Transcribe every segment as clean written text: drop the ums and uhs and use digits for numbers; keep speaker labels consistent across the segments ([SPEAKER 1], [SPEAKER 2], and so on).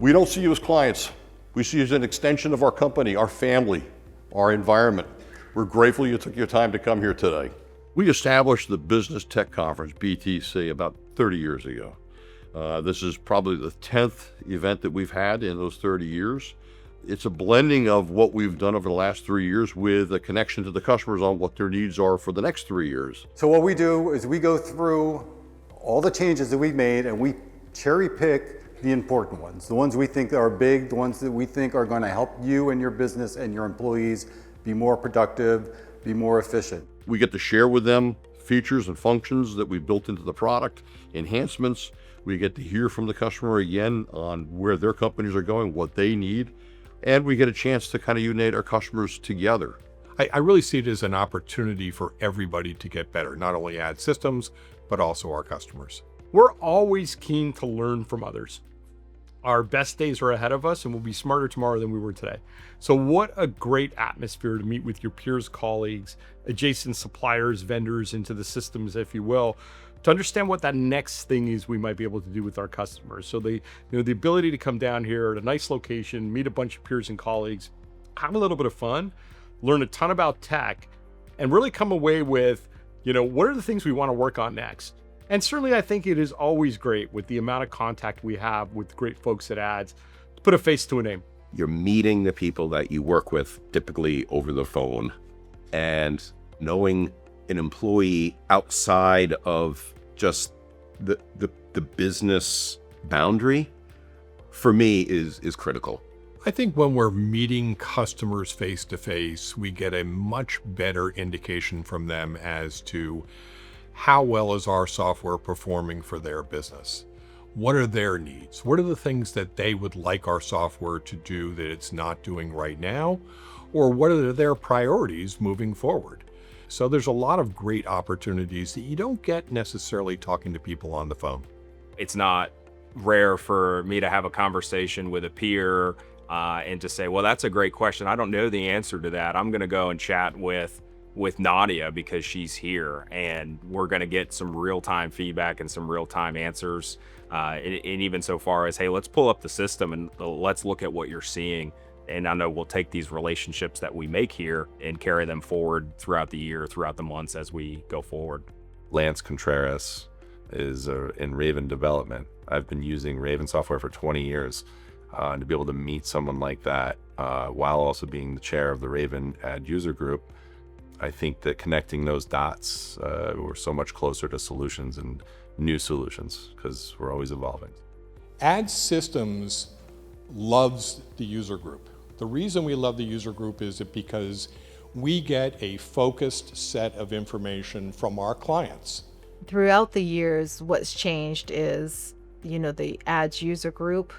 [SPEAKER 1] We don't see you as clients. We see you as an extension of our company, our family, our environment. We're grateful you took your time to come here today. We established the Business Tech Conference, BTC, about 30 years ago. This is probably the 10th event that we've had in those 30 years. It's a blending of what we've done over the last 3 years with a connection to the customers on what their needs are for the next 3 years.
[SPEAKER 2] So what we do is we go through all the changes that we've made and we cherry pick the important ones, the ones we think are big, the ones that we think are going to help you and your business and your employees be more productive, be more efficient.
[SPEAKER 1] We get to share with them features and functions that we built into the product, enhancements. We get to hear from the customer again on where their companies are going, what they need, and we get a chance to kind of unite our customers together.
[SPEAKER 3] I really see it as an opportunity for everybody to get better, not only Ad Systems, but also our customers.
[SPEAKER 4] We're always keen to learn from others. Our best days are ahead of us and we'll be smarter tomorrow than we were today. So what a great atmosphere to meet with your peers, colleagues, adjacent suppliers, vendors into the systems, if you will, to understand what that next thing is we might be able to do with our customers. So the ability to come down here at a nice location, meet a bunch of peers and colleagues, have a little bit of fun, learn a ton about tech, and really come away with, what are the things we want to work on next? And certainly I think it is always great with the amount of contact we have with great folks at Ads to put a face to a name.
[SPEAKER 5] You're meeting the people that you work with, typically over the phone, and knowing an employee outside of just the business boundary, for me, is critical.
[SPEAKER 3] I think when we're meeting customers face to face, we get a much better indication from them as to how well is our software performing for their business? What are their needs? What are the things that they would like our software to do that it's not doing right now? Or what are their priorities moving forward? So there's a lot of great opportunities that you don't get necessarily talking to people on the phone.
[SPEAKER 6] It's not rare for me to have a conversation with a peer and to say, well, that's a great question. I don't know the answer to that. I'm going to go and chat with Nadia because she's here, and we're going to get some real-time feedback and some real-time answers. And even so far as, hey, let's pull up the system and let's look at what you're seeing. And I know we'll take these relationships that we make here and carry them forward throughout the year, throughout the months as we go forward.
[SPEAKER 7] Lance Contreras is in Raven development. I've been using Raven software for 20 years. And to be able to meet someone like that while also being the chair of the Raven ad user group, I think that connecting those dots, we're so much closer to solutions and new solutions because we're always evolving.
[SPEAKER 3] Ad Systems loves the user group. The reason we love the user group is because we get a focused set of information from our clients.
[SPEAKER 8] Throughout the years, what's changed is, the ads user group,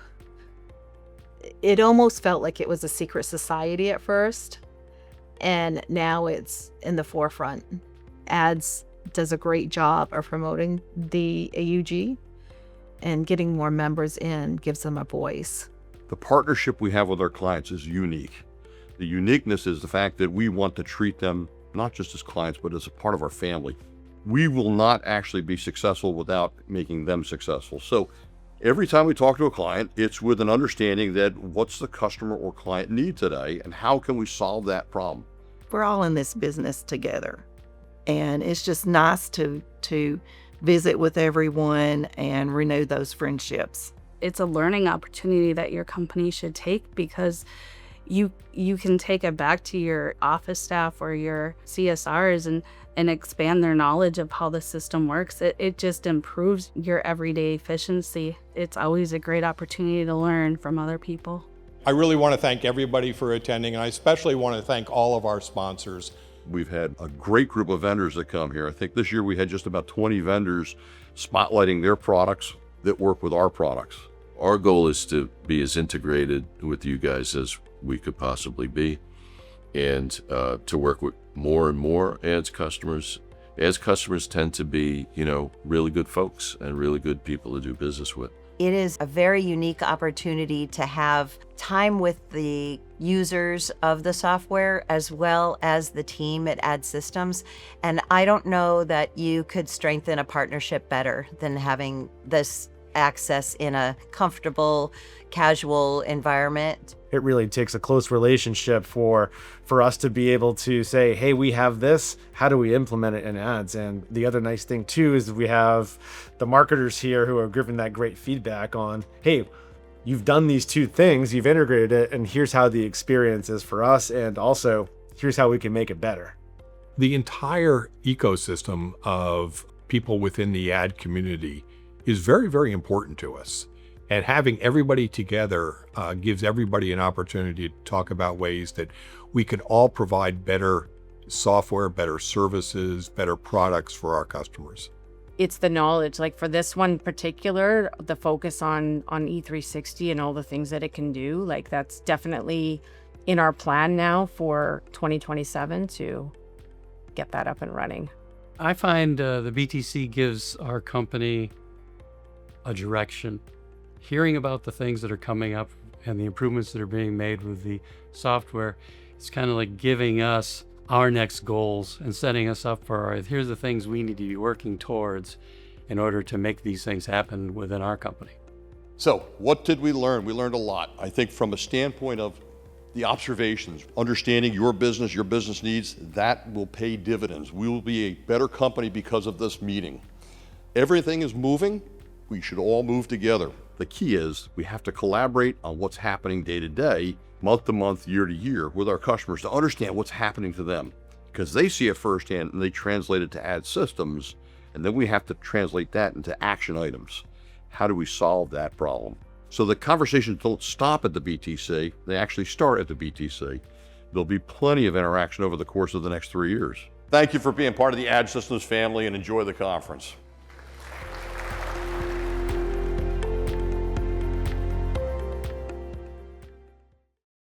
[SPEAKER 8] it almost felt like it was a secret society at first, and now it's in the forefront. Ads does a great job of promoting the AUG, and getting more members in gives them a voice.
[SPEAKER 1] The partnership we have with our clients is unique. The uniqueness is the fact that we want to treat them not just as clients, but as a part of our family. We will not actually be successful without making them successful. So every time we talk to a client, it's with an understanding that what's the customer or client need today and how can we solve that problem?
[SPEAKER 9] We're all in this business together. And it's just nice to visit with everyone and renew those friendships.
[SPEAKER 10] It's a learning opportunity that your company should take because you can take it back to your office staff or your CSRs and expand their knowledge of how the system works. It just improves your everyday efficiency. It's always a great opportunity to learn from other people.
[SPEAKER 3] I really want to thank everybody for attending, and I especially want to thank all of our sponsors.
[SPEAKER 1] We've had a great group of vendors that come here. I think this year we had just about 20 vendors spotlighting their products that work with our products.
[SPEAKER 11] Our goal is to be as integrated with you guys as we could possibly be, and to work with more and more ads customers. Ads customers tend to be, really good folks and really good people to do business with.
[SPEAKER 12] It is a very unique opportunity to have time with the users of the software as well as the team at Ad Systems. And I don't know that you could strengthen a partnership better than having this access in a comfortable, casual environment.
[SPEAKER 13] It really takes a close relationship for us to be able to say, hey, we have this, how do we implement it in ads? And the other nice thing too is we have the marketers here who are giving that great feedback on, hey, you've done these two things, you've integrated it, and here's how the experience is for us, and also here's how we can make it better.
[SPEAKER 3] The entire ecosystem of people within the ad community is very, very important to us. And having everybody together gives everybody an opportunity to talk about ways that we could all provide better software, better services, better products for our customers.
[SPEAKER 14] It's the knowledge, like for this one particular, the focus on E360 and all the things that it can do, like that's definitely in our plan now for 2027 to get that up and running.
[SPEAKER 15] I find the BTC gives our company a direction. Hearing about the things that are coming up and the improvements that are being made with the software, it's kind of like giving us our next goals and setting us up for here's the things we need to be working towards in order to make these things happen within our company.
[SPEAKER 1] So what did we learn? We learned a lot. I think from a standpoint of the observations, understanding your business needs, that will pay dividends. We will be a better company because of this meeting. Everything is moving. We should all move together. The key is we have to collaborate on what's happening day to day, month to month, year to year with our customers to understand what's happening to them, because they see it firsthand and they translate it to ad systems, and then we have to translate that into action items. How do we solve that problem? So the conversations don't stop at the BTC, they actually start at the BTC. There'll be plenty of interaction over the course of the next 3 years. Thank you for being part of the Ad Systems family and enjoy the conference.